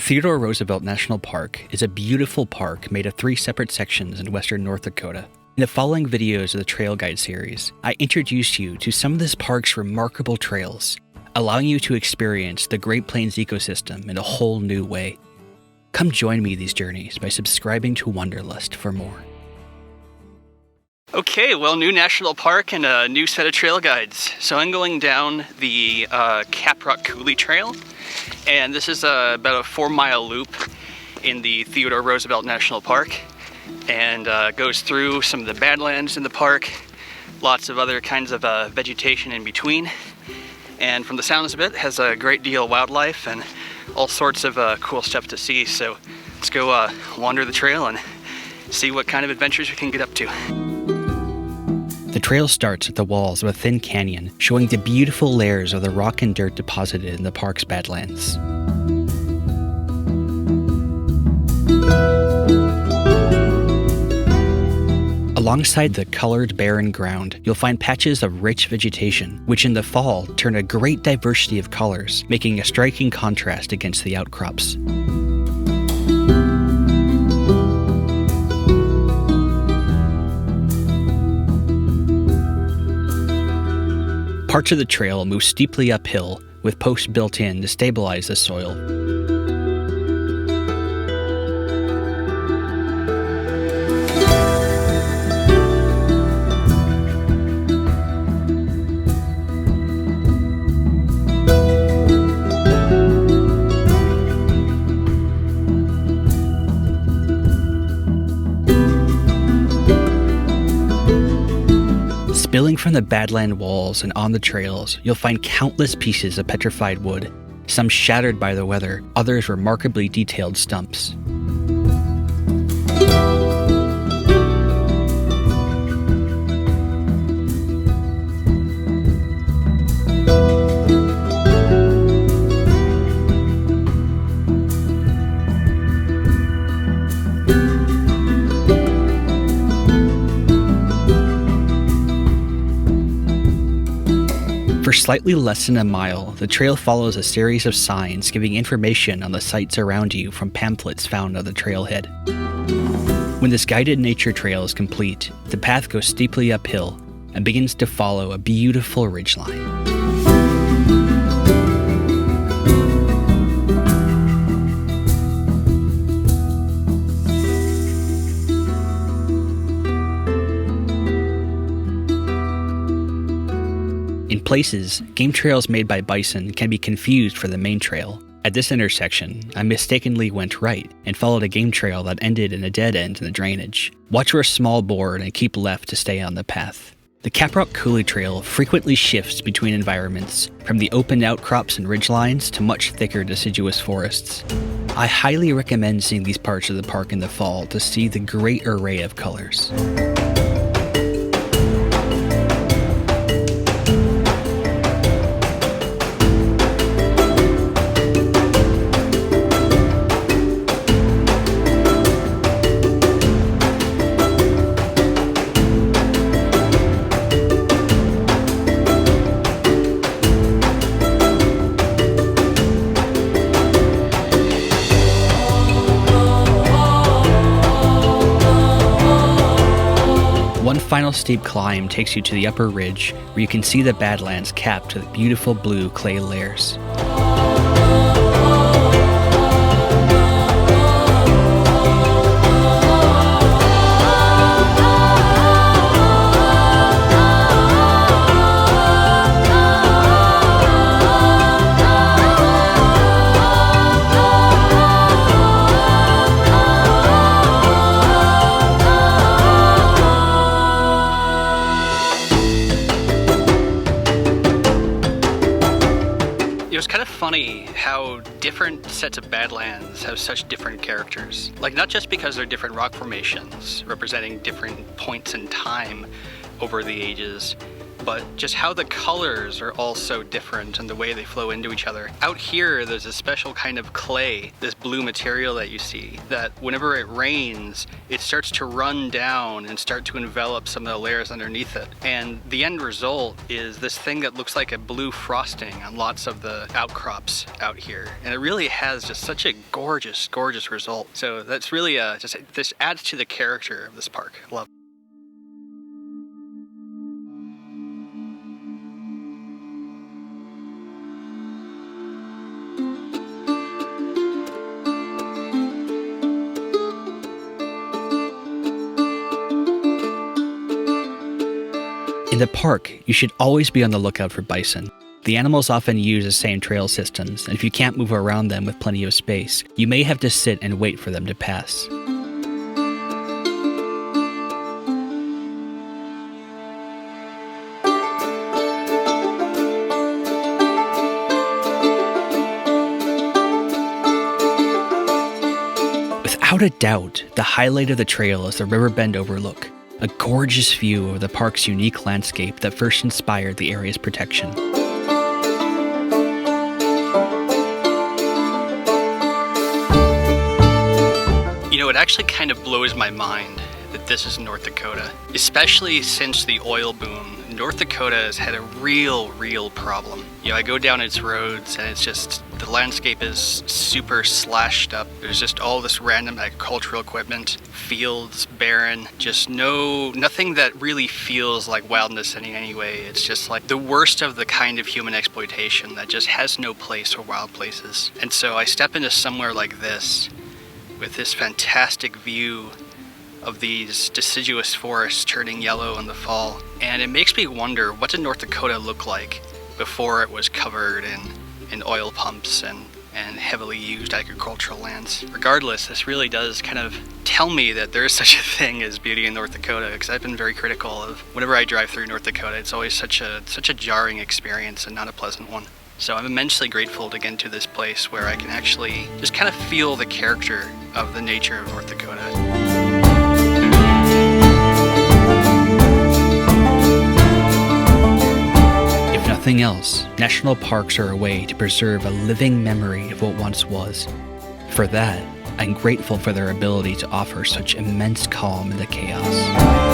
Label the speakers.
Speaker 1: Theodore Roosevelt National Park is a beautiful park made of 3 separate sections in western North Dakota. In the following videos of the Trail Guide series, I introduce you to some of this park's remarkable trails, allowing you to experience the Great Plains ecosystem in a whole new way. Come join me these journeys by subscribing to Wanderlust for more. Okay, well, new national park and a new set of trail guides. So I'm going down the Caprock Coulee trail, and this is about a 4-mile loop in the Theodore Roosevelt National Park, and goes through some of the badlands in the park, lots of other kinds of vegetation in between, and from the sounds of it, has a great deal of wildlife and all sorts of cool stuff to see. So let's go wander the trail and see what kind of adventures we can get up to. The trail starts at the walls of a thin canyon, showing the beautiful layers of the rock and dirt deposited in the park's badlands. Alongside the colored barren ground, you'll find patches of rich vegetation, which in the fall turn a great diversity of colors, making a striking contrast against the outcrops. Parts of the trail move steeply uphill, with posts built in to stabilize the soil. Spilling from the badland walls and on the trails, you'll find countless pieces of petrified wood, some shattered by the weather, others remarkably detailed stumps. For slightly less than a mile, the trail follows a series of signs giving information on the sites around you from pamphlets found on the trailhead. When this guided nature trail is complete, the path goes steeply uphill and begins to follow a beautiful ridgeline. In places, game trails made by bison can be confused for the main trail. At this intersection, I mistakenly went right and followed a game trail that ended in a dead end in the drainage. Watch for a small board and keep left to stay on the path. The Caprock Coulee trail frequently shifts between environments, from the open outcrops and ridgelines to much thicker deciduous forests. I highly recommend seeing these parts of the park in the fall to see the great array of colors. One final steep climb takes you to the upper ridge, where you can see the badlands capped with beautiful blue clay layers. It was kind of funny how different sets of badlands have such different characters. Like, not just because they're different rock formations representing different points in time over the ages, but just how the colors are all so different and the way they flow into each other. Out here, there's a special kind of clay, this blue material that you see, that whenever it rains, it starts to run down and start to envelop some of the layers underneath it. And the end result is this thing that looks like a blue frosting on lots of the outcrops out here. And it really has just such a gorgeous, gorgeous result. So that's really this adds to the character of this park. I love it. In the park, you should always be on the lookout for bison. The animals often use the same trail systems, and if you can't move around them with plenty of space, you may have to sit and wait for them to pass. Without a doubt, the highlight of the trail is the Riverbend Overlook, a gorgeous view of the park's unique landscape that first inspired the area's protection. You know, it actually kind of blows my mind that this is North Dakota, especially since the oil boom. North Dakota has had a real problem. You know, I go down its roads and it's just, the landscape is super slashed up. There's just all this random agricultural equipment, fields, barren, just nothing that really feels like wildness in any way. It's just like the worst of the kind of human exploitation that just has no place for wild places. And so I step into somewhere like this with this fantastic view of these deciduous forests turning yellow in the fall. And it makes me wonder, what did North Dakota look like before it was covered in oil pumps and heavily used agricultural lands? Regardless, this really does kind of tell me that there is such a thing as beauty in North Dakota, because I've been very critical of whenever I drive through North Dakota. It's always such a jarring experience and not a pleasant one. So I'm immensely grateful to get into this place where I can actually just kind of feel the character of the nature of North Dakota. If nothing else, national parks are a way to preserve a living memory of what once was. For that, I'm grateful for their ability to offer such immense calm in the chaos.